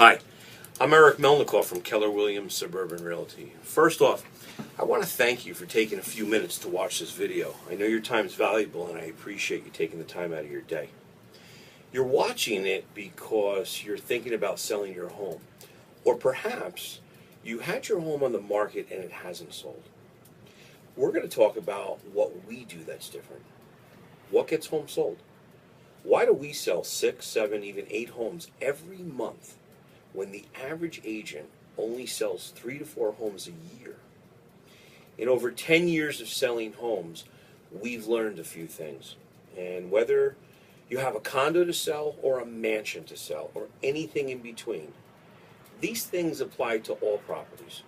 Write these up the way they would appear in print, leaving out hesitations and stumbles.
Hi, I'm Eric Melnikoff from Keller Williams Suburban Realty. First off, I want to thank you for taking a few minutes to watch this video. I know your time is valuable and I appreciate you taking the time out of your day. You're watching it because you're thinking about selling your home, or perhaps you had your home on the market and it hasn't sold. We're going to talk about what we do that's different. What gets homes sold? Why do we sell 6, 7, even 8 homes every month when the average agent only sells 3 to 4 homes a year? In over 10 years of selling homes, we've learned a few things. And whether you have a condo to sell or a mansion to sell or anything in between, these things apply to all properties.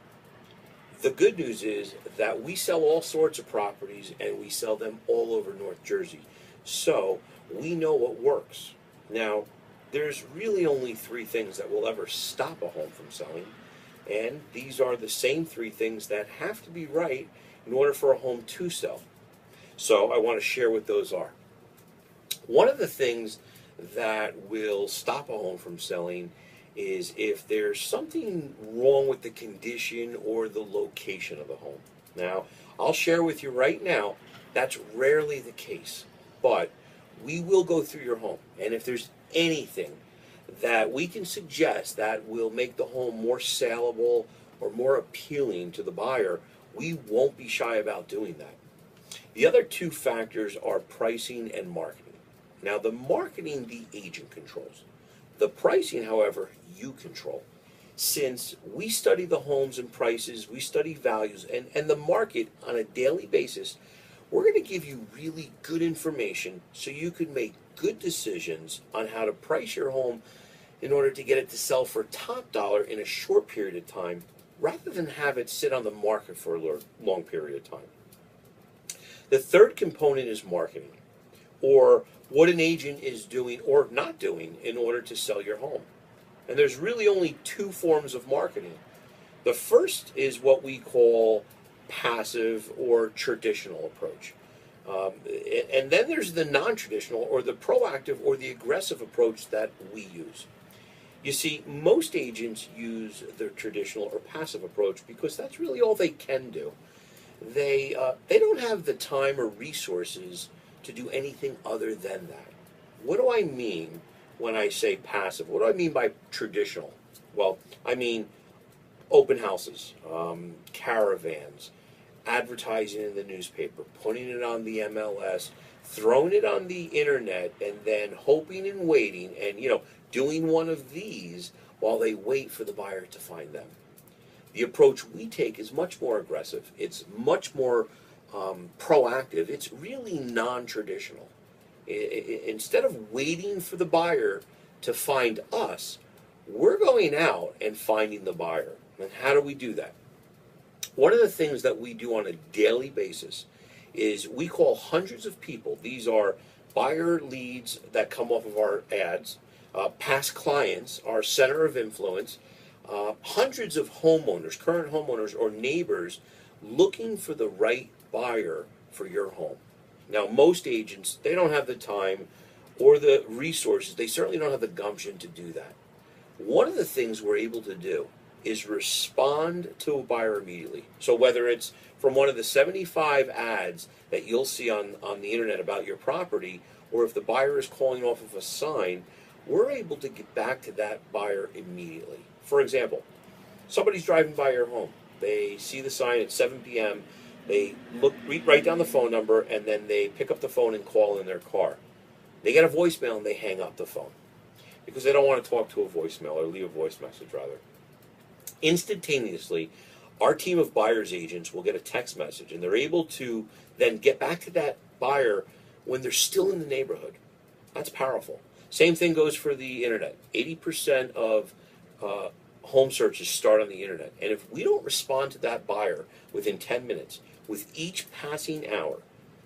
The good news is that we sell all sorts of properties and we sell them all over North Jersey. So we know what works. Now, there's really only 3 things that will ever stop a home from selling, and these are the same 3 things that have to be right in order for a home to sell. So I want to share what those are. One of the things that will stop a home from selling is if there's something wrong with the condition or the location of the home. Now, I'll share with you right now, that's rarely the case, but we will go through your home, and if there's anything that we can suggest that will make the home more saleable or more appealing to the buyer, we won't be shy about doing that. The other 2 factors are pricing and marketing. Now, the marketing the agent controls. The pricing, however, you control. Since we study the homes and prices, we study values and the market on a daily basis, we're going to give you really good information so you can make good decisions on how to price your home in order to get it to sell for top dollar in a short period of time, rather than have it sit on the market for a long period of time. The third component is marketing, or what an agent is doing or not doing in order to sell your home. And there's really only 2 forms of marketing. The first is what we call passive or traditional approach. And then there's the non-traditional or the proactive or the aggressive approach that we use. You see, most agents use the traditional or passive approach because that's really all they can do. They don't have the time or resources to do anything other than that. What do I mean when I say passive? What do I mean by traditional? Well, I mean open houses, caravans, advertising in the newspaper, putting it on the MLS, throwing it on the internet, and then hoping and waiting and, doing one of these while they wait for the buyer to find them. The approach we take is much more aggressive. It's much more proactive. It's really non-traditional. Instead of waiting for the buyer to find us, we're going out and finding the buyer. And how do we do that? One of the things that we do on a daily basis is we call hundreds of people. These are buyer leads that come off of our ads, past clients, our center of influence, hundreds of homeowners, current homeowners or neighbors looking for the right buyer for your home. Now, most agents, they don't have the time or the resources. They certainly don't have the gumption to do that. One of the things we're able to do is respond to a buyer immediately. So whether it's from one of the 75 ads that you'll see on the internet about your property, or if the buyer is calling off of a sign, we're able to get back to that buyer immediately. For example, somebody's driving by your home. They see the sign at 7 p.m., they write down the phone number, and then they pick up the phone and call in their car. They get a voicemail and they hang up the phone because they don't want to talk to a voicemail or leave a voice message, rather. Instantaneously, our team of buyer's agents will get a text message, and they're able to then get back to that buyer when they're still in the neighborhood. That's powerful. Same thing goes for the internet. 80% of home searches start on the internet. And if we don't respond to that buyer within 10 minutes, with each passing hour,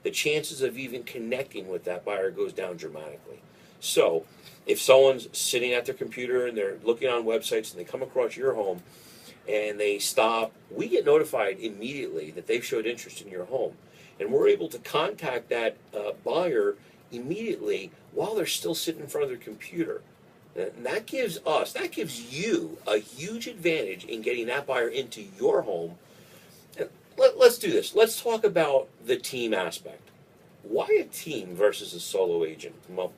the chances of even connecting with that buyer goes down dramatically. So if someone's sitting at their computer and they're looking on websites and they come across your home and they stop, we get notified immediately that they've showed interest in your home. And we're able to contact that buyer immediately while they're still sitting in front of their computer. And that gives you a huge advantage in getting that buyer into your home. And let's do this. Let's talk about the team aspect. Why a team versus a solo agent? Well,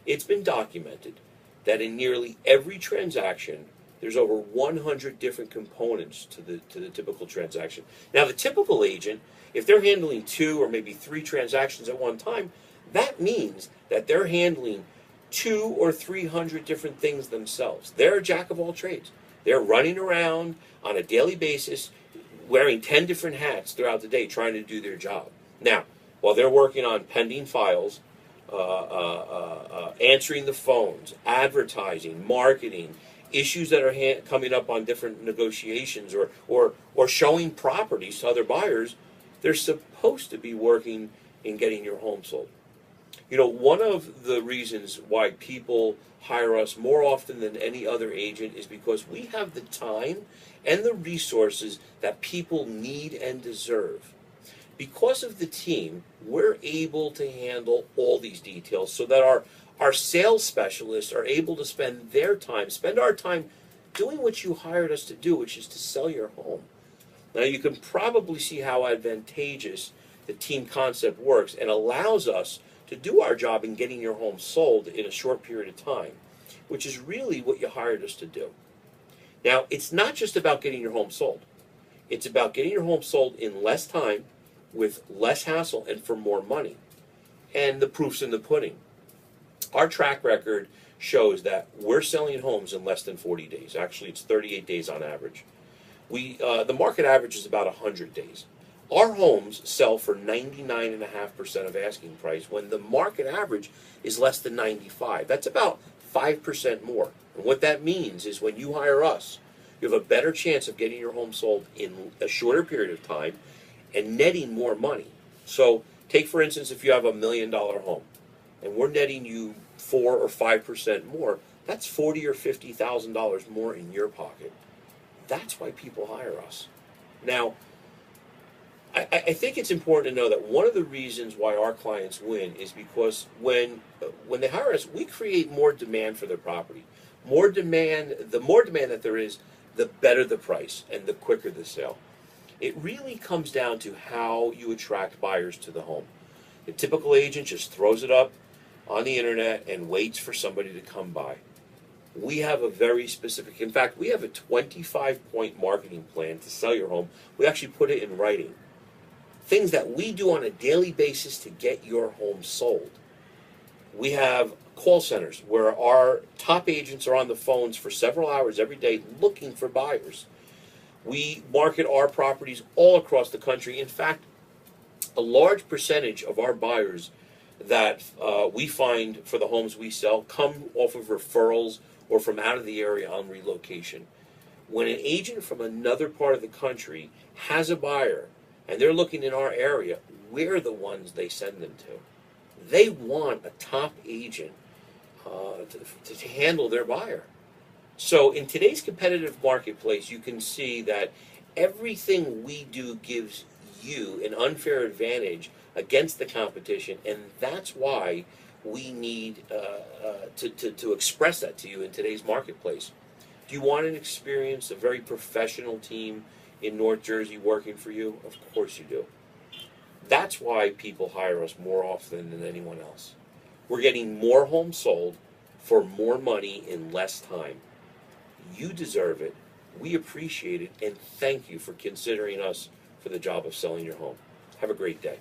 it's been documented that in nearly every transaction, there's over 100 different components to the typical transaction. Now, the typical agent, if they're handling 2 or maybe 3 transactions at one time, that means that they're handling 200 or 300 different things themselves. They're a jack of all trades. They're running around on a daily basis, wearing 10 different hats throughout the day, trying to do their job. Now, while they're working on pending files, answering the phones, advertising, marketing, issues that are coming up on different negotiations, or showing properties to other buyers, they're supposed to be working in getting your home sold. You know, one of the reasons why people hire us more often than any other agent is because we have the time and the resources that people need and deserve. Because of the team, we're able to handle all these details so that our sales specialists are able to spend our time doing what you hired us to do, which is to sell your home. Now, you can probably see how advantageous the team concept works and allows us to do our job in getting your home sold in a short period of time, which is really what you hired us to do. Now, it's not just about getting your home sold. It's about getting your home sold in less time, with less hassle, and for more money. And the proof's in the pudding. Our track record shows that we're selling homes in less than 40 days. Actually, it's 38 days on average. The market average is about 100 days. Our homes sell for 99.5% of asking price when the market average is less than 95. That's about 5% more. And what that means is when you hire us, you have a better chance of getting your home sold in a shorter period of time and netting more money. So take, for instance, if you have $1 million home and we're netting you 4 or 5% more, that's $40,000 or $50,000 more in your pocket. That's why people hire us. Now, I think it's important to know that one of the reasons why our clients win is because when they hire us, we create more demand for their property. More demand, the more demand that there is, the better the price and the quicker the sale. It really comes down to how you attract buyers to the home. The typical agent just throws it up on the internet and waits for somebody to come by. We have a very specific, in fact, we have a 25-point marketing plan to sell your home. We actually put it in writing. Things that we do on a daily basis to get your home sold. We have call centers where our top agents are on the phones for several hours every day looking for buyers. We market our properties all across the country. In fact, a large percentage of our buyers that we find for the homes we sell come off of referrals or from out of the area on relocation. When an agent from another part of the country has a buyer and they're looking in our area, we're the ones they send them to. They want a top agent to handle their buyer. So in today's competitive marketplace, you can see that everything we do gives you an unfair advantage against the competition, and that's why we need to express that to you in today's marketplace. Do you want an experience, a very professional team in North Jersey working for you? Of course you do. That's why people hire us more often than anyone else. We're getting more homes sold for more money in less time. You deserve it. We appreciate it, and thank you for considering us for the job of selling your home. Have a great day.